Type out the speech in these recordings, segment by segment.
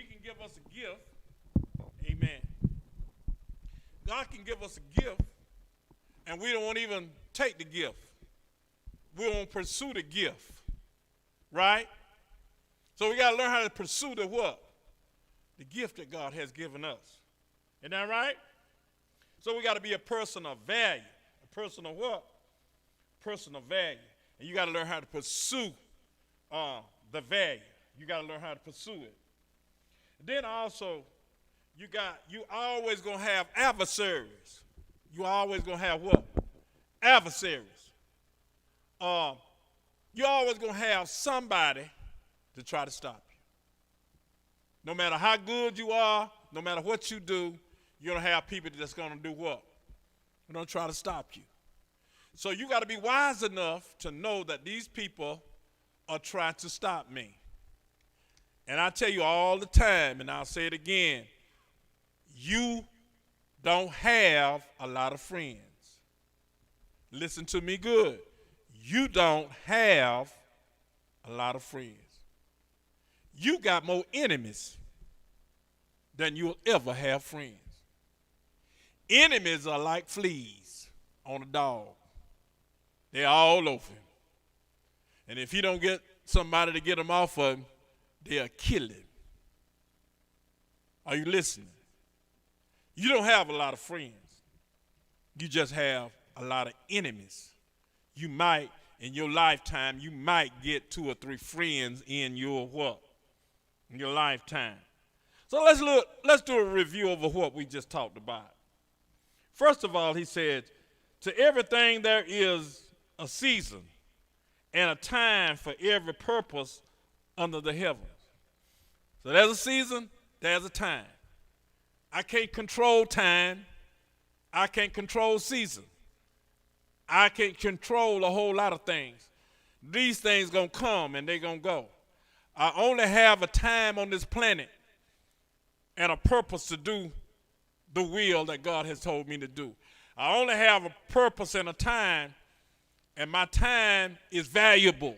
he can give us a gift. Amen. God can give us a gift, and we don't even take the gift. We don't pursue the gift, right? So we got to learn how to pursue the what? The gift that God has given us. Isn't that right? So we got to be a person of value. A person of what? Person of value. And you got to learn how to pursue the value. You got to learn how to pursue it. Then also, you always going to have adversaries. You always going to have what? Adversaries. You always going to have somebody to try to stop you. No matter how good you are, no matter what you do, you're going to have people that's going to do what? They're going to try to stop you. So you got to be wise enough to know that these people are trying to stop me. And I tell you all the time, and I'll say it again, you don't have a lot of friends. Listen to me good. You don't have a lot of friends. You got more enemies than you'll ever have friends. Enemies are like fleas on a dog. They're all over him. And if you don't get somebody to get them off of him, they'll kill him. Are you listening? You don't have a lot of friends. You just have a lot of enemies. You might, in your lifetime, you might get 2 or 3 friends in your what? In your lifetime. So let's do a review over what we just talked about. First of all, he said, to everything there is a season and a time for every purpose under the heavens. So there's a season, there's a time. I can't control time. I can't control season. I can't control a whole lot of things. These things going to come and they're going to go. I only have a time on this planet and a purpose to do the will that God has told me to do. I only have a purpose and a time, and my time is valuable.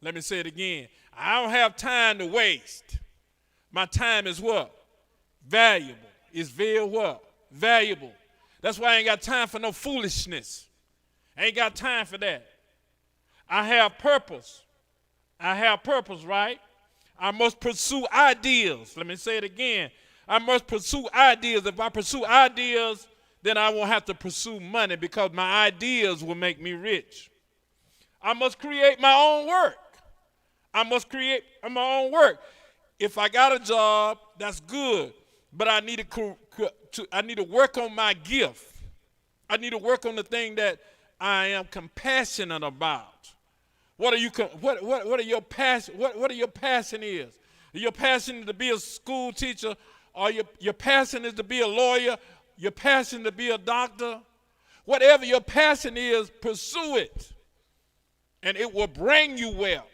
Let me say it again. I don't have time to waste. My time is what? Valuable. It's very what? Valuable. That's why I ain't got time for no foolishness. I ain't got time for that. I have purpose. I have purpose, right? I must pursue ideas. Let me say it again. I must pursue ideas. If I pursue ideas, then I won't have to pursue money because my ideas will make me rich. I must create my own work. I must create my own work. If I got a job, that's good, but I need to work on my gift. I need to work on the thing that I am compassionate about. What are your passion? What are your passion is? Your passion is to be a school teacher, or your passion is to be a lawyer, your passion to be a doctor. Whatever your passion is, pursue it. And it will bring you wealth.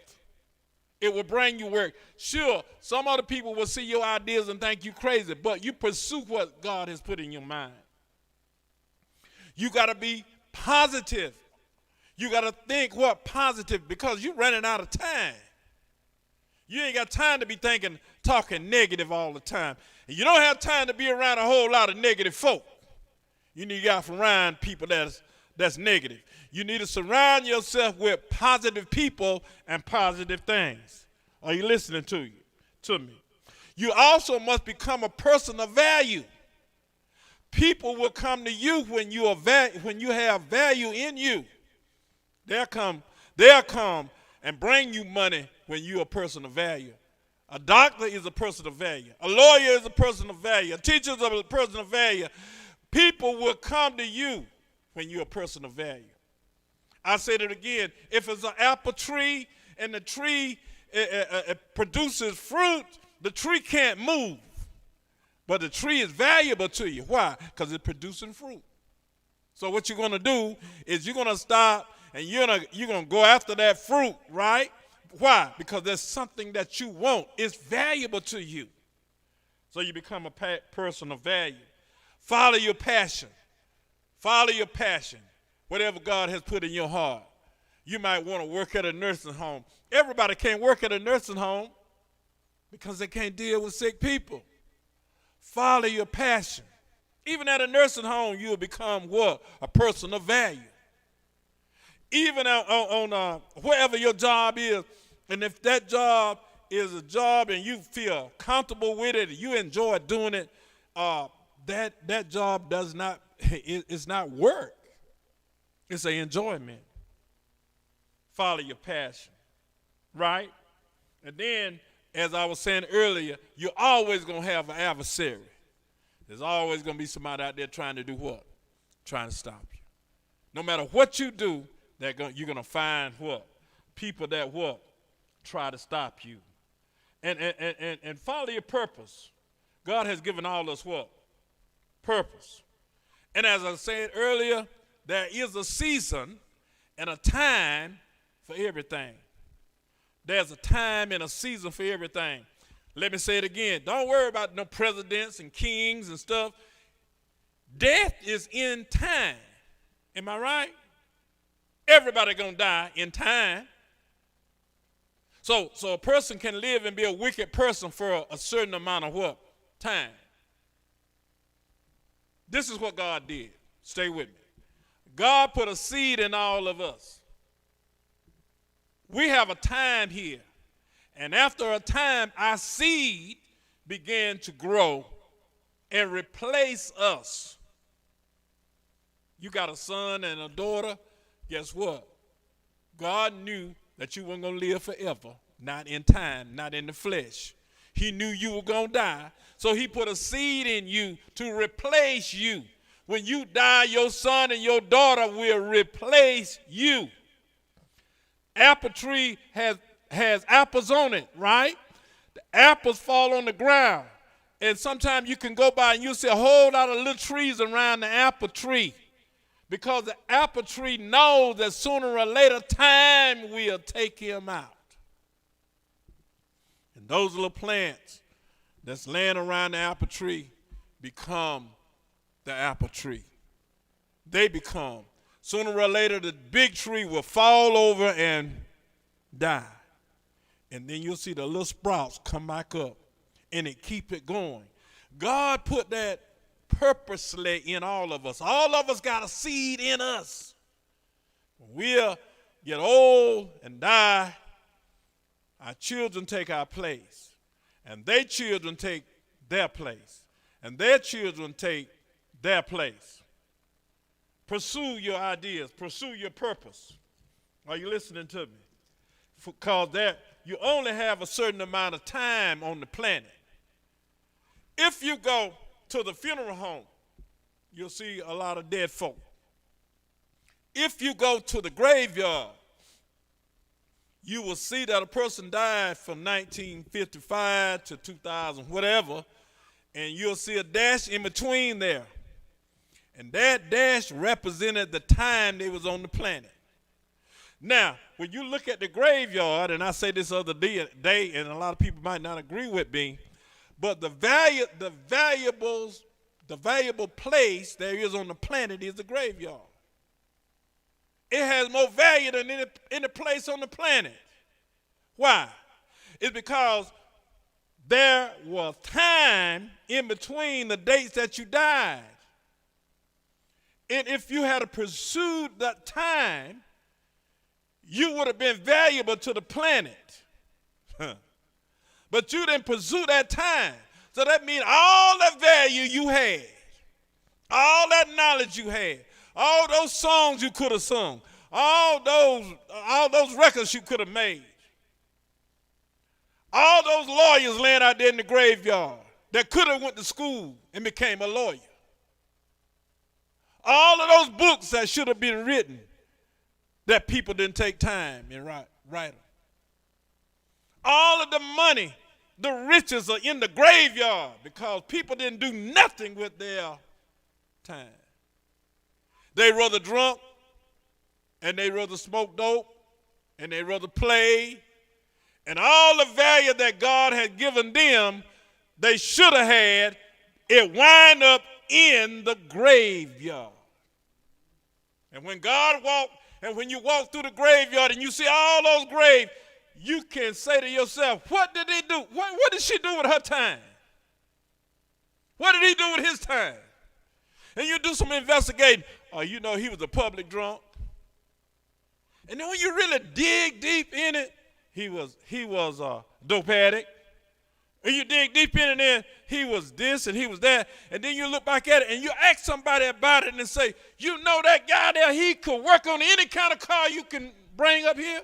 It will bring you work. Sure, some other people will see your ideas and think you crazy, but you pursue what God has put in your mind. You got to be positive. You got to think what positive, because you're running out of time. You ain't got time to be talking negative all the time. And you don't have time to be around a whole lot of negative folk. You need to get around people that's negative. You need to surround yourself with positive people and positive things. Are you listening to me? You also must become a person of value. People will come to you when you have value in you. They'll come and bring you money when you're a person of value. A doctor is a person of value. A lawyer is a person of value. A teacher is a person of value. People will come to you when you're a person of value. I said it again. If it's an apple tree and the tree produces fruit, the tree can't move. But the tree is valuable to you. Why? Because it's producing fruit. So what you're going to do is you're going to stop and you're going to go after that fruit, right? Why? Because there's something that you want. It's valuable to you. So you become a person of value. Follow your passion. Follow your passion. Whatever God has put in your heart. You might want to work at a nursing home. Everybody can't work at a nursing home. because they can't deal with sick people. Follow your passion. Even at a nursing home, you'll become what? A person of value. Even on wherever your job is, and if that job is a job and you feel comfortable with it, you enjoy doing it, that job does not, it's not work. It's an enjoyment. Follow your passion, right? And then, as I was saying earlier, you're always going to have an adversary. There's always going to be somebody out there trying to do what? Trying to stop you. No matter what you do, you're going to find what? People that what? Try to stop you. And follow your purpose. God has given all us what? Purpose. And as I said earlier, there is a season and a time for everything. There's a time and a season for everything. Let me say it again. Don't worry about no presidents and kings and stuff. Death is in time. Am I right? Everybody gonna die in time. So a person can live and be a wicked person for a certain amount of what? Time. This is what God did. Stay with me. God put a seed in all of us. We have a time here. And after a time, our seed began to grow and replace us. You got a son and a daughter. Guess what? God knew that you weren't going to live forever. Not in time, not in the flesh. He knew you were going to die. So he put a seed in you to replace you. When you die, your son and your daughter will replace you. Apple tree has apples on it, right? The apples fall on the ground. And sometimes you can go by and you'll see a whole lot of little trees around the apple tree. Because the apple tree knows that sooner or later time will take him out. And those little plants that's laying around the apple tree become the apple tree. They become. Sooner or later the big tree will fall over and die. And then you'll see the little sprouts come back up and it keep it going. God put that purposely in all of us. All of us got a seed in us. When we'll get old and die, our children take our place. And their children take their place. And their children take their place. Pursue your ideas. Pursue your purpose. Are you listening to me? Because you only have a certain amount of time on the planet. If you go to the funeral home, you'll see a lot of dead folk. If you go to the graveyard, you will see that a person died from 1955 to 2000, whatever, and you'll see a dash in between there. And that dash represented the time they was on the planet. Now, when you look at the graveyard, and I say this other day, and a lot of people might not agree with me, but the valuable place there is on the planet is the graveyard. It has more value than any place on the planet. Why? It's because there was time in between the dates that you died. And if you had pursued that time, you would have been valuable to the planet. But you didn't pursue that time. So that means all that value you had, all that knowledge you had, all those songs you could have sung, all those records you could have made, all those lawyers laying out there in the graveyard that could have went to school and became a lawyer, all of those books that should have been written that people didn't take time and write them. All of the money, the riches are in the graveyard because people didn't do nothing with their time. They rather drunk, and they rather smoke dope, and they rather play, and all the value that God had given them, they should have had, it wind up in the graveyard. And when God walked, and when you walk through the graveyard and you see all those graves, you can say to yourself, what did he do? What did she do with her time? What did he do with his time? And you do some investigating. Oh, you know, he was a public drunk. And then when you really dig deep in it, he was a dope addict. And you dig deep in it, and he was this and he was that. And then you look back at it and you ask somebody about it and say, you know that guy there, he could work on any kind of car you can bring up here.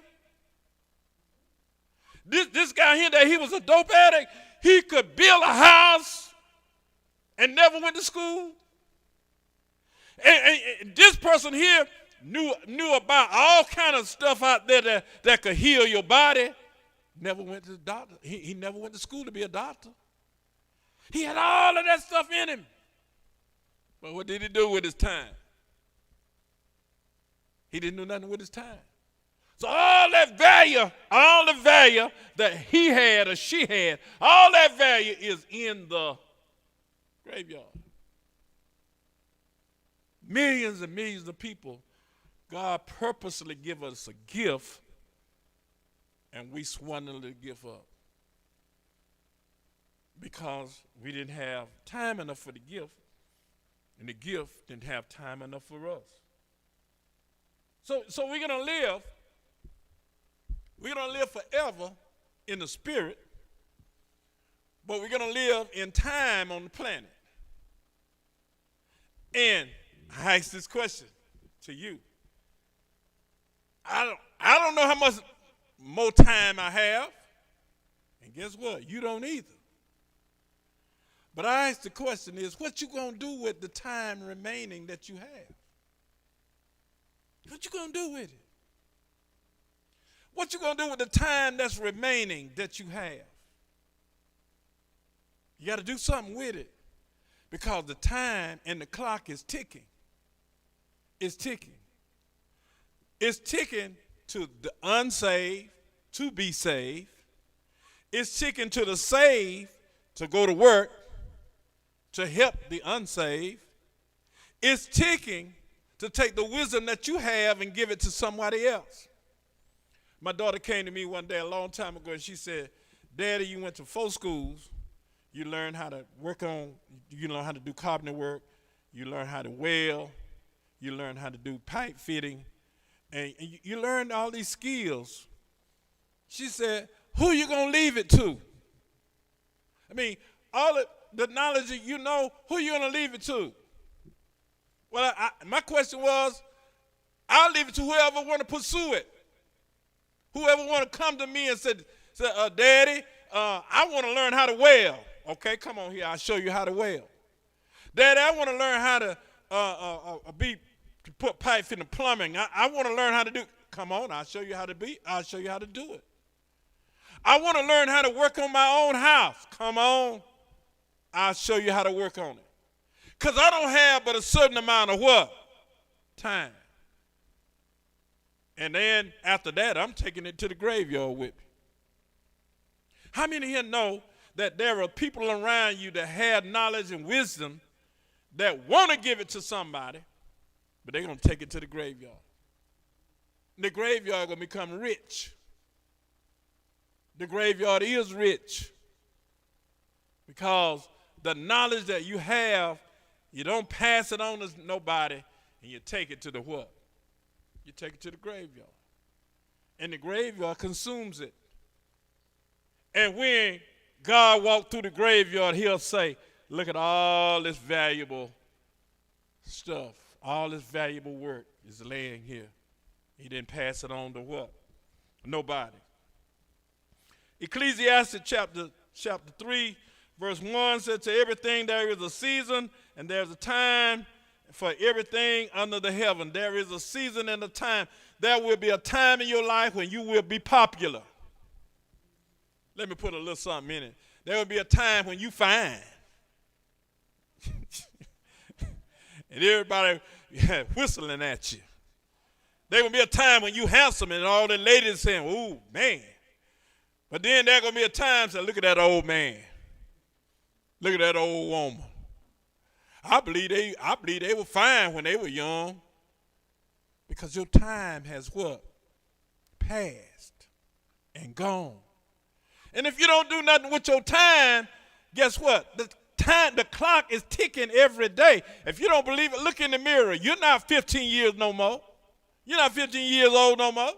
This guy here, that he was a dope addict, he could build a house and never went to school. And this person here knew about all kind of stuff out there that could heal your body. Never went to the doctor. He never went to school to be a doctor. He had all of that stuff in him. But what did he do with his time? He didn't do nothing with his time. So all the value that he had or she had, all that value is in the graveyard. Millions and millions of people, God purposely give us a gift, and we swindle the gift up because we didn't have time enough for the gift, and the gift didn't have time enough for us. So we're gonna live forever in the spirit, but we're gonna live in time on the planet. And I ask this question to you. I don't know how much more time I have, and guess what? You don't either. But I ask the question is, what you gonna do with the time remaining that you have? What you gonna do with it? What you gonna do with the time that's remaining that you have? You gotta do something with it, because the time and the clock is ticking. It's ticking. It's ticking to the unsaved to be saved. It's ticking to the saved to go to work to help the unsaved. It's ticking to take the wisdom that you have and give it to somebody else. My daughter came to me one day a long time ago and she said, Daddy, you went to 4 schools. You learned how to you learn how to do carpenter work. You learn how to weld. You learn how to do pipe fitting. And you learned all these skills. She said, who you going to leave it to? I mean, all of the knowledge that you know, who you going to leave it to? Well, my question was, I'll leave it to whoever want to pursue it. Whoever want to come to me and say, Daddy, I want to learn how to weld. Okay, come on here. I'll show you how to weld. Daddy, I want to learn how to put pipes in the plumbing. I want to learn how to do. Come on, I'll show you how to do it. I want to learn how to work on my own house. Come on, I'll show you how to work on it. Because I don't have but a certain amount of what? Time. And then after that, I'm taking it to the graveyard with me. How many here know that there are people around you that have knowledge and wisdom that want to give it to somebody, but they're going to take it to the graveyard? And the graveyard going to become rich. The graveyard is rich because the knowledge that you have, you don't pass it on to nobody, and you take it to the what? You take it to the graveyard. And the graveyard consumes it. And when God walks through the graveyard, he'll say, look at all this valuable stuff. All this valuable work is laying here. He didn't pass it on to what? Nobody. Ecclesiastes chapter 3, verse 1 said, to everything there is a season, and there's a time for everything under the heaven. There is a season and a time. There will be a time in your life when you will be popular. Let me put a little something in it. There will be a time when you fine. And everybody whistling at you. There will be a time when you handsome and all the ladies saying, ooh, man. But then there's going to be a time saying, look at that old man. Look at that old woman. I believe they were fine when they were young. Because your time has what? Passed. and gone. And if you don't do nothing with your time, guess what? The clock is ticking every day. If you don't believe it, look in the mirror. You're not 15 years no more. You're not 15 years old no more.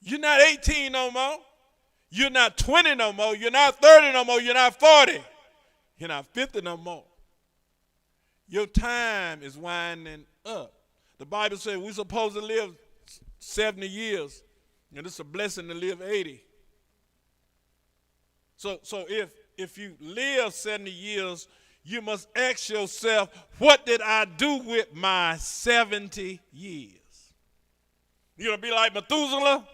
You're not 18 no more. You're not 20 no more. You're not 30 no more. You're not 40. You're not 50 no more. Your time is winding up. The Bible says we're supposed to live 70 years, and it's a blessing to live 80. So if you live 70 years, you must ask yourself, what did I do with my 70 years? You're going to be like Methuselah,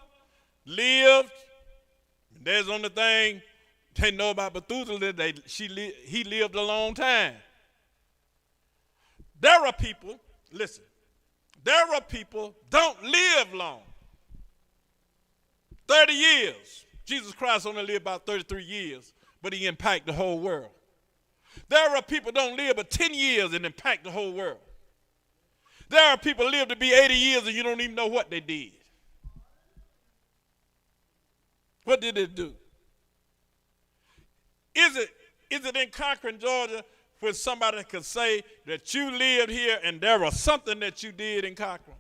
lived. There's the only thing they know about Methuselah, he lived a long time. There are people, listen, there are people don't live long. 30 years. Jesus Christ only lived about 33 years, but he impacted the whole world. There are people don't live but 10 years and impact the whole world. There are people live to be 80 years and you don't even know what they did. What did they do? Is it in Cochran, Georgia, where somebody could say that you lived here and there was something that you did in Cochran?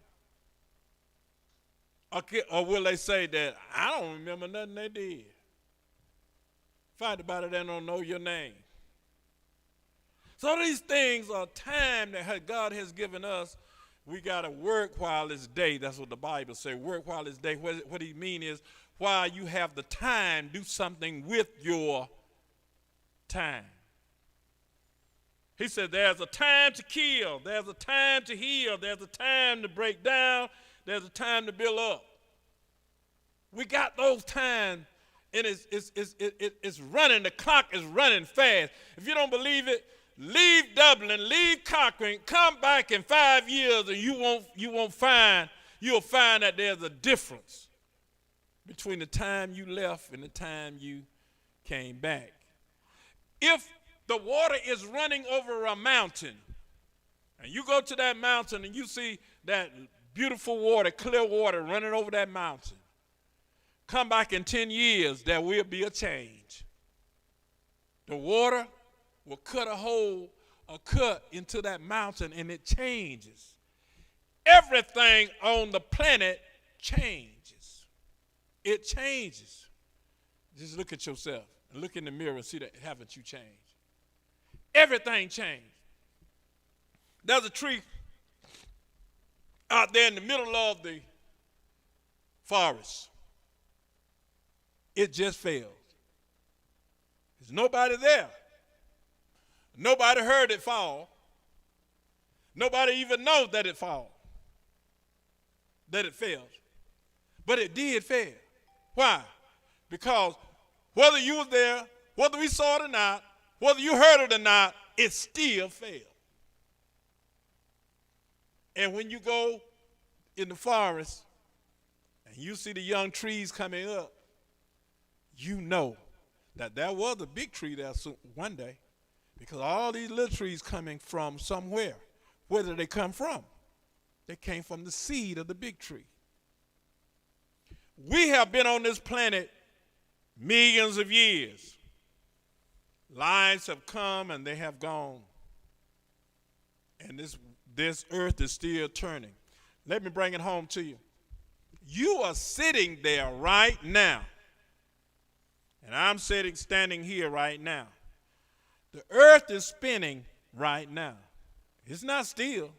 Or will they say that I don't remember nothing they did? Fight about it, they don't know your name. So these things are time that God has given us. We got to work while it's day. That's what the Bible says. Work while it's day. What he mean is while you have the time, do something with your time. He said there's a time to kill. There's a time to heal. There's a time to break down. There's a time to build up. We got those times, and it's running. The clock is running fast. If you don't believe it, leave Dublin, leave Cochran, come back in 5 years, and you'll find that there's a difference between the time you left and the time you came back. If the water is running over a mountain, and you go to that mountain and you see that beautiful water, clear water running over that mountain, come back in 10 years, there will be a change. The water will cut a hole, a cut into that mountain, and it changes. Everything on the planet changes. It changes. Just look at yourself and look in the mirror and see that haven't you changed? Everything changed. There's a tree out there in the middle of the forest. It just failed. There's nobody there. Nobody heard it fall. Nobody even knows that it fell. That it failed. But it did fail. Why? Because whether you was there, whether we saw it or not, whether you heard it or not, it still failed. And when you go in the forest and you see the young trees coming up, you know that there was a big tree there one day, because all these little trees coming from somewhere. Where did they come from? They came from the seed of the big tree. We have been on this planet millions of years. Lives have come and they have gone. And this earth is still turning. Let me bring it home to you. You are sitting there right now. And I'm standing here right now. The earth is spinning right now. It's not still.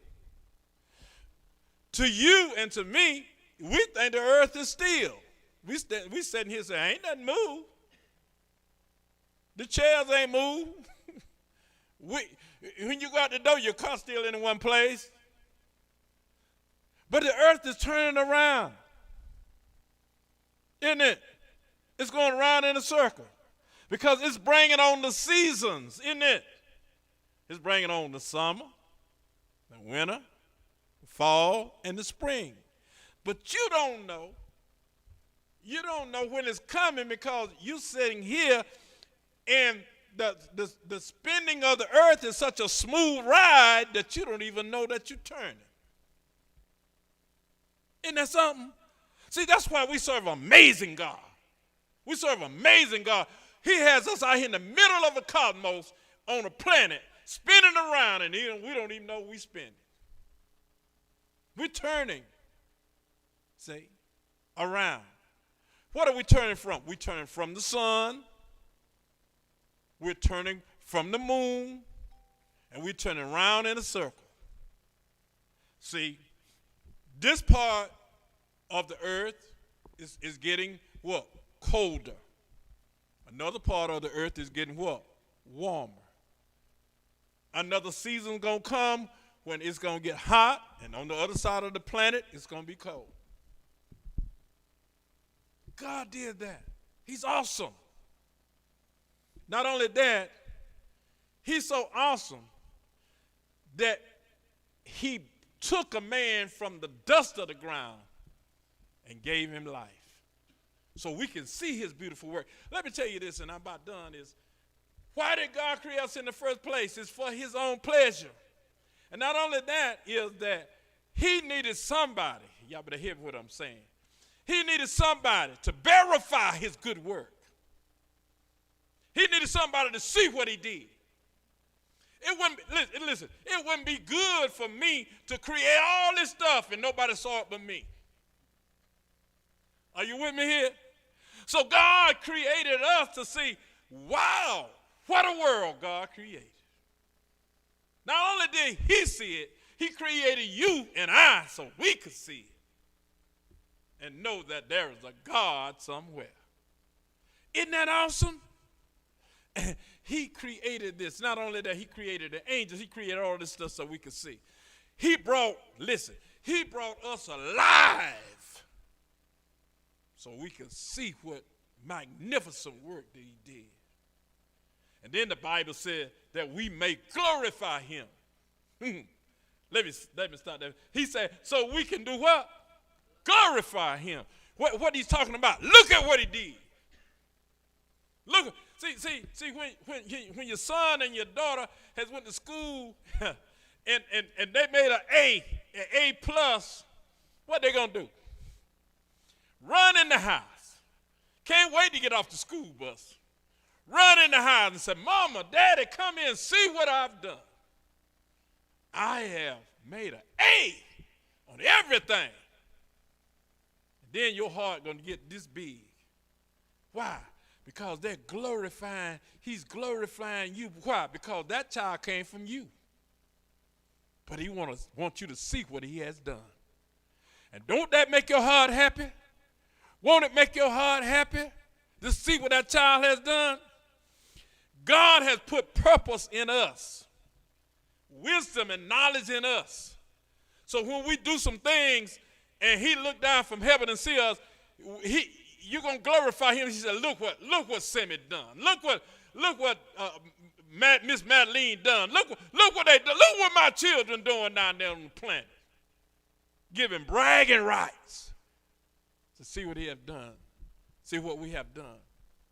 To you and to me, we think the earth is still. We sitting here saying, ain't nothing moved. The chairs ain't moved. When you go out the door, your car's still in one place. But the earth is turning around. Isn't it? It's going around in a circle. Because it's bringing on the seasons, isn't it? It's bringing on the summer, the winter, the fall, and the spring. But you don't know. You don't know when it's coming because you're sitting here and the spinning of the earth is such a smooth ride that you don't even know that you're turning. Isn't that something? See, that's why we serve an amazing God. We serve an amazing God. He has us out here in the middle of the cosmos on a planet, spinning around, and we don't even know we're spinning. We're turning, see, around. What are we turning from? We're turning from the sun. We're turning from the moon. And we're turning around in a circle. See, this part of the earth is getting what? Colder. Another part of the earth is getting what? Warmer. Another season's going to come when it's going to get hot, and on the other side of the planet, it's going to be cold. God did that. He's awesome. Not only that, he's so awesome that he took a man from the dust of the ground and gave him life. So we can see his beautiful work. Let me tell you this, and I'm about done, is why did God create us in the first place? It's for his own pleasure. And not only that, is that he needed somebody, y'all better hear what I'm saying. He needed somebody to verify his good work. He needed somebody to see what he did. It wouldn't be good for me to create all this stuff and nobody saw it but me. Are you with me here? So God created us to see, wow, what a world God created. Not only did he see it, he created you and I so we could see it and know that there is a God somewhere. Isn't that awesome? He created this. Not only that, he created the angels, he created all this stuff so we could see. He brought us alive so we could see what magnificent work that he did. And then the Bible said that we may glorify him. Let me start there. He said, so we can do what? Glorify him. What he's talking about. Look at what he did. Look, see, when your son and your daughter has went to school and they made an A plus, what they gonna do? Run in the house. Can't wait to get off the school bus. Run in the house and say, Mama, Daddy, come in and see what I've done. I have made an A on everything. And then your heart gonna get this big. Why? Because they're glorifying, he's glorifying you. Why? Because that child came from you. But he wants you to see what he has done. And don't that make your heart happy? Won't it make your heart happy to see what that child has done? God has put purpose in us, wisdom and knowledge in us. So when we do some things and he look down from heaven and see us, you're going to glorify him. He said, look what Sammy done. Look what Miss Madeline done. Look what they done. Look what my children doing down there on the planet. Giving bragging rights to see what he have done. See what we have done.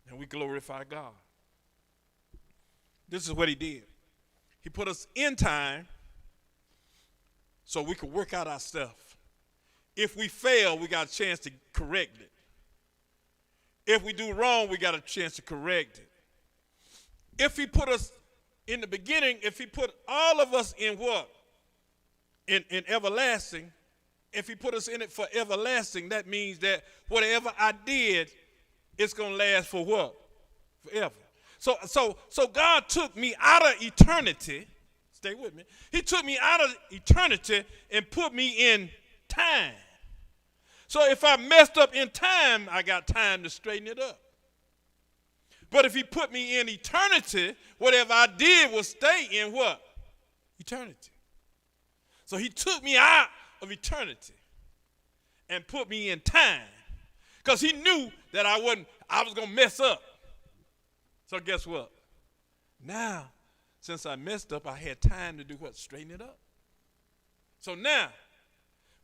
And we glorify God. This is what he did. He put us in time so we could work out our stuff. If we fail, we got a chance to correct it. If we do wrong, we got a chance to correct it. If he put us in the beginning, if he put all of us in what? In everlasting, if he put us in it for everlasting, that means that whatever I did, it's going to last for what? Forever. So God took me out of eternity. Stay with me. He took me out of eternity and put me in time. So if I messed up in time, I got time to straighten it up. But if he put me in eternity, whatever I did will stay in what? Eternity. So he took me out of eternity and put me in time because he knew that I was going to mess up. So guess what? Now, since I messed up, I had time to do what? Straighten it up. So now,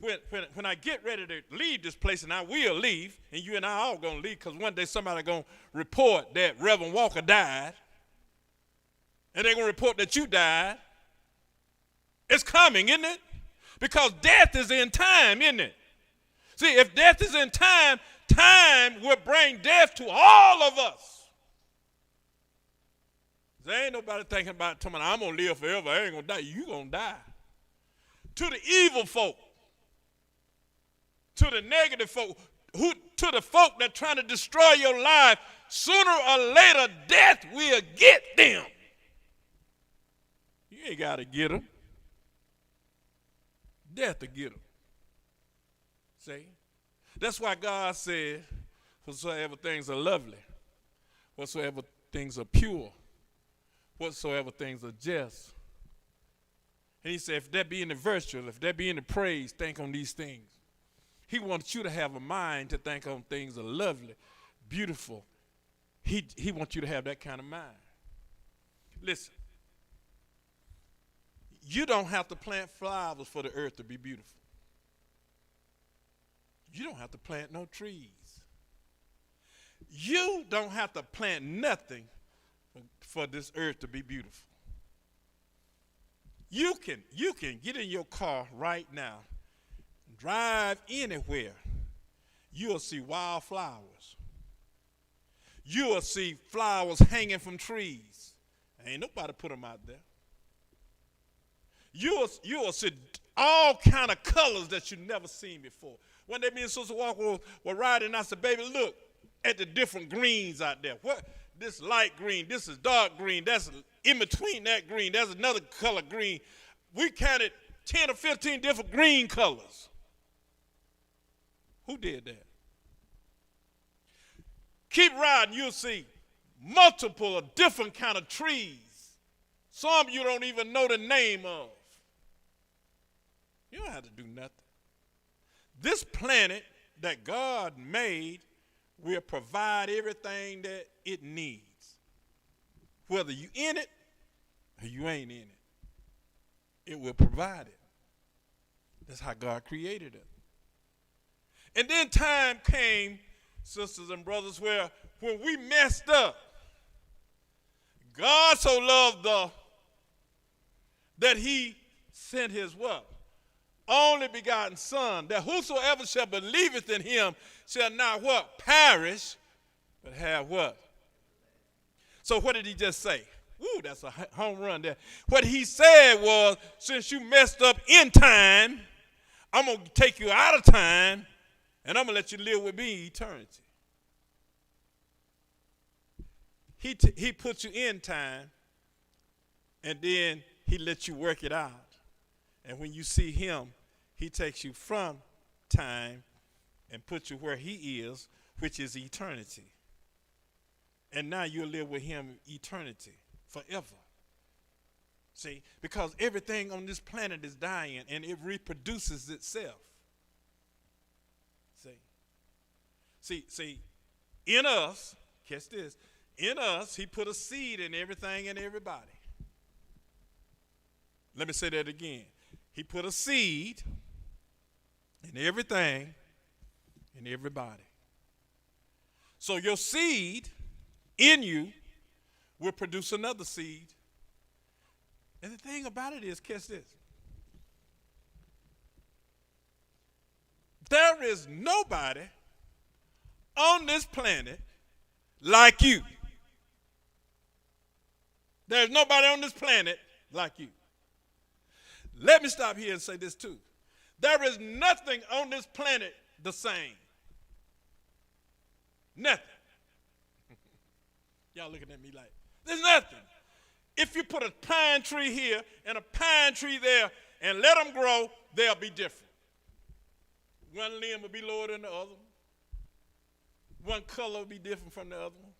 when I get ready to leave this place, and I will leave, and you and I all going to leave because one day somebody going to report that Reverend Walker died, and they're going to report that you died. It's coming, isn't it? Because death is in time, isn't it? See, if death is in time, time will bring death to all of us. There ain't nobody thinking about, I'm going to live forever. I ain't going to die. You going to die. To the evil folk, to the negative folk, to the folk that trying to destroy your life, sooner or later, death will get them. You ain't got to get them. Death to get them. See? That's why God said, whatsoever things are lovely, whatsoever things are pure, whatsoever things are just. And he said, if there be any virtue, if there be any praise, think on these things. He wants you to have a mind to think on things that are lovely, beautiful. He wants you to have that kind of mind. Listen, you don't have to plant flowers for the earth to be beautiful. You don't have to plant no trees. You don't have to plant nothing for this earth to be beautiful. You can get in your car right now, drive anywhere. You'll see wildflowers. You'll see flowers hanging from trees. Ain't nobody put them out there. You'll see all kind of colors that you've never seen before. One day me and Sister Walker were riding, and I said, baby, look at the different greens out there. What? This light green, this is dark green, that's in between that green, there's another color green. We counted 10 or 15 different green colors. Who did that? Keep riding, you'll see multiple of different kind of trees. Some you don't even know the name of. You don't have to do nothing. This planet that God made will provide everything that it needs. Whether you in it or you ain't in it, it will provide it. That's how God created it. And then time came, sisters and brothers, where when we messed up, God so loved that he sent his what? Only begotten Son, that whosoever shall believeth in him shall not what? Perish, but have what? So what did he just say? Woo, that's a home run there. What he said was, since you messed up in time, I'm going to take you out of time, and I'm going to let you live with me in eternity. He put you in time, and then he lets you work it out. And when you see him, he takes you from time and puts you where he is, which is eternity. And now you'll live with him eternity, forever. See, because everything on this planet is dying and it reproduces itself. See, in us, catch this, in us, he put a seed in everything and everybody. Let me say that again. He put a seed in everything and everybody. So your seed in you will produce another seed. And the thing about it is, catch this. There is nobody on this planet like you. There's nobody on this planet like you. Let me stop here and say this too. There is nothing on this planet the same. Nothing. Y'all looking at me like, there's nothing. If you put a pine tree here and a pine tree there and let them grow, they'll be different. One limb will be lower than the other one. One color will be different from the other one.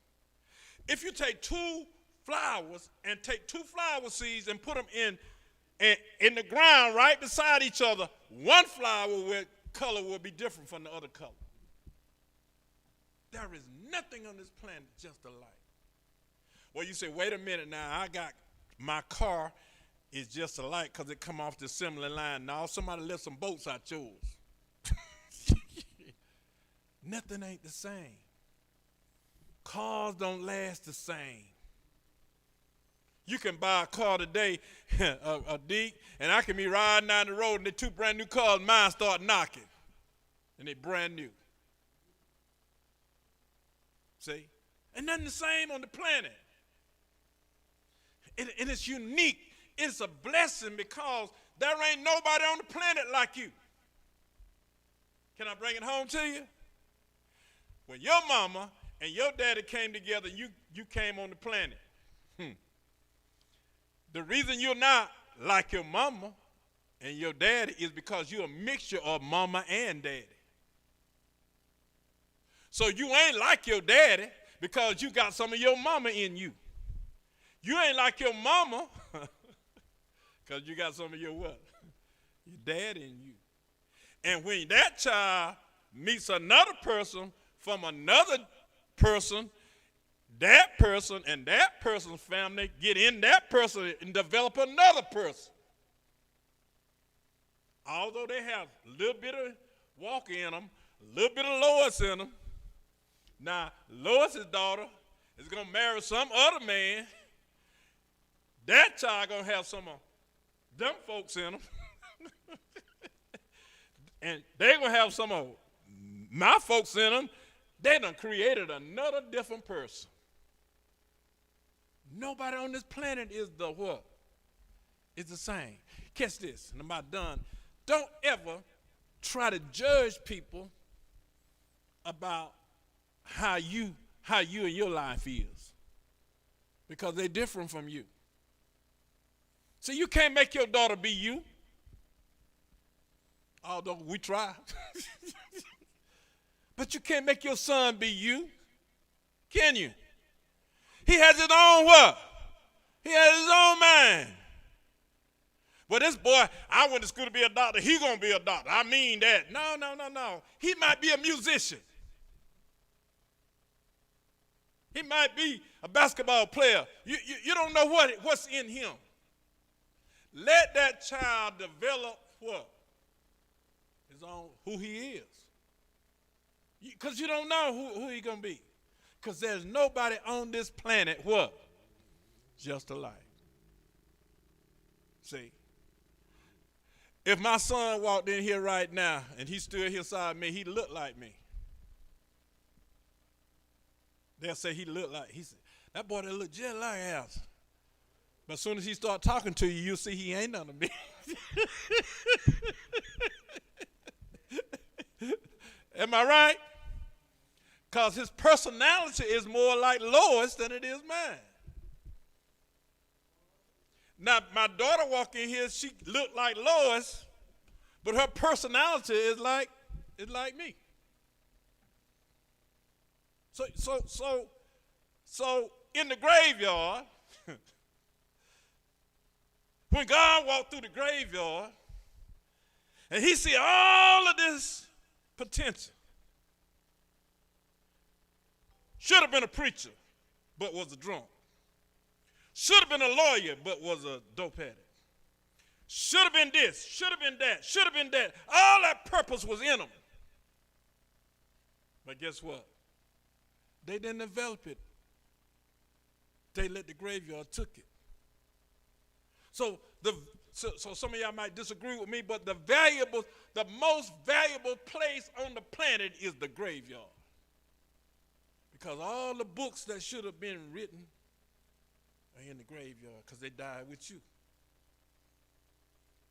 If you take two flowers and take two flower seeds and put them in the ground right beside each other, one flower color will be different from the other color. There is nothing on this planet just alike. Well, you say, wait a minute now, my car is just alike because it come off the assembly line. Now somebody left some bolts out yours. Nothing ain't the same. Cars don't last the same. You can buy a car today, a Deke, and I can be riding down the road and the two brand new cars, mine start knocking. and they brand new. See? And nothing the same on the planet. And it's unique. It's a blessing because there ain't nobody on the planet like you. Can I bring it home to you? When your mama and your daddy came together, you came on the planet. The reason you're not like your mama and your daddy is because you're a mixture of mama and daddy. So you ain't like your daddy because you got some of your mama in you. You ain't like your mama because you got some of your what? Your daddy in you. And when that child meets another person from another person and that person's family get in that person and develop another person. Although they have a little bit of Walker in them, a little bit of Lois in them. Now, Lois's daughter is going to marry some other man. That child going to have some of them folks in them. And they're going to have some of my folks in them. They done created another different person. Nobody on this planet is the what? Is the same. Catch this, and I'm about done. Don't ever try to judge people about how you and your life is, because they're different from you. So you can't make your daughter be you, although we try. But you can't make your son be you, can you? He has his own what? He has his own mind. Well, this boy, I went to school to be a doctor. He going to be a doctor. I mean that. No. He might be a musician. He might be a basketball player. You don't know what's in him. Let that child develop what? His own, who he is. Because you don't know who he's going to be. Because there's nobody on this planet, what? Just alike. See? If my son walked in here right now and he stood here beside me, he looked like me. They'll say he looked like, he said, that boy that look just like us. But as soon as he start talking to you, you'll see he ain't none of me. Am I right? Because his personality is more like Lois than it is mine. Now, my daughter walked in here, she looked like Lois, but her personality is like me. So in the graveyard, when God walked through the graveyard, and he see all of this potential, should have been a preacher, but was a drunk. Should have been a lawyer, but was a dope addict. Should have been this, should have been that, should have been that. All that purpose was in them. But guess what? They didn't develop it. They let the graveyard took it. So some of y'all might disagree with me, but the most valuable place on the planet is the graveyard. Because all the books that should have been written are in the graveyard because they died with you.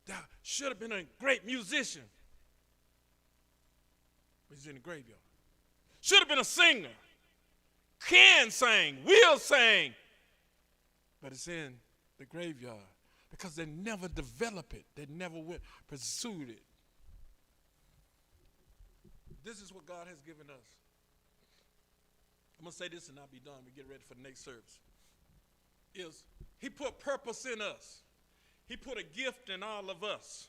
That should have been a great musician, but he's in the graveyard. Should have been a singer, can sing, will sing, but it's in the graveyard because they never developed it. They never pursued it. This is what God has given us. I'm going to say this and I'll be done. We get ready for the next service. He put purpose in us. He put a gift in all of us.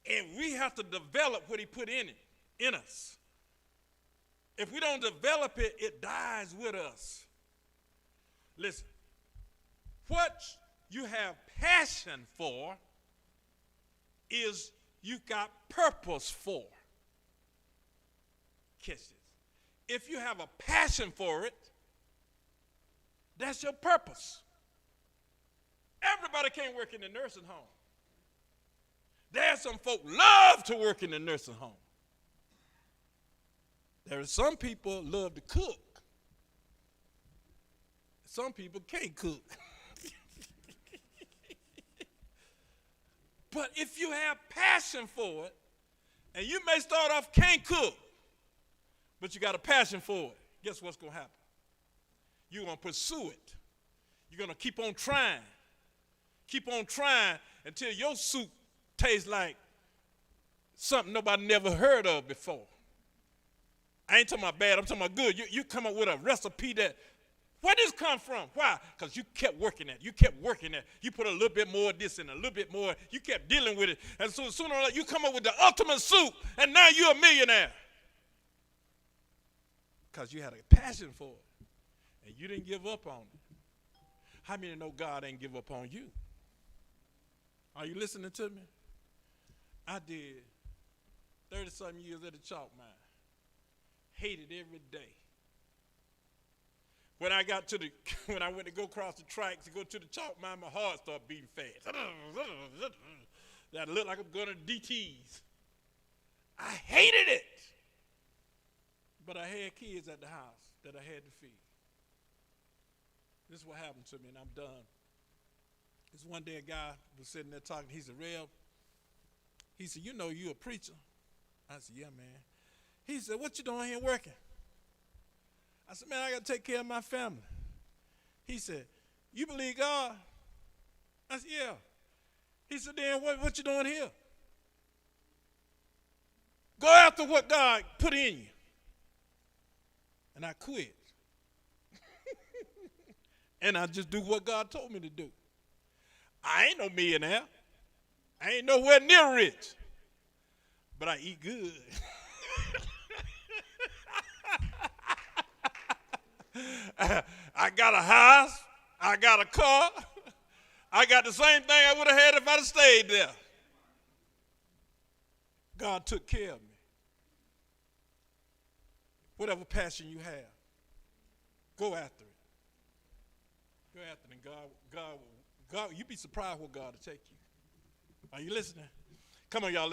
And we have to develop what he put in us. If we don't develop it, it dies with us. Listen, what you have passion for is you got purpose for. Catch this. If you have a passion for it, that's your purpose. Everybody can't work in the nursing home. There's some folk love to work in the nursing home. There are some people love to cook. Some people can't cook. But if you have passion for it, and you may start off can't cook, but you got a passion for it, guess what's going to happen? You're going to pursue it. You're going to keep on trying. Keep on trying until your soup tastes like something nobody never heard of before. I ain't talking about bad, I'm talking about good. You come up with a recipe that, where this come from? Why? Because you kept working at it. You kept working at it. You put a little bit more of this and a little bit more. You kept dealing with it. And so sooner or later, you come up with the ultimate soup, and now you're a millionaire. Because you had a passion for it, and you didn't give up on it. How many know God ain't give up on you? Are you listening to me? I did 30-something years at the chalk mine. Hated every day. When I went to go across the tracks to go to the chalk mine, my heart started beating fast. That looked like I'm going to DTs. I hated it. But I had kids at the house that I had to feed. This is what happened to me, and I'm done. This one day a guy was sitting there talking. He said, Rev, he said, you know you a preacher. I said, yeah, man. He said, what you doing here working? I said, man, I got to take care of my family. He said, you believe God? I said, yeah. He said, then what you doing here? Go after what God put in you. And I quit. And I just do what God told me to do. I ain't no millionaire. I ain't nowhere near rich. But I eat good. I got a house. I got a car. I got the same thing I would have had if I'd have stayed there. God took care of me. Whatever passion you have, go after it. Go after it, and God, you'd be surprised where God will take you. Are you listening? Come on, y'all.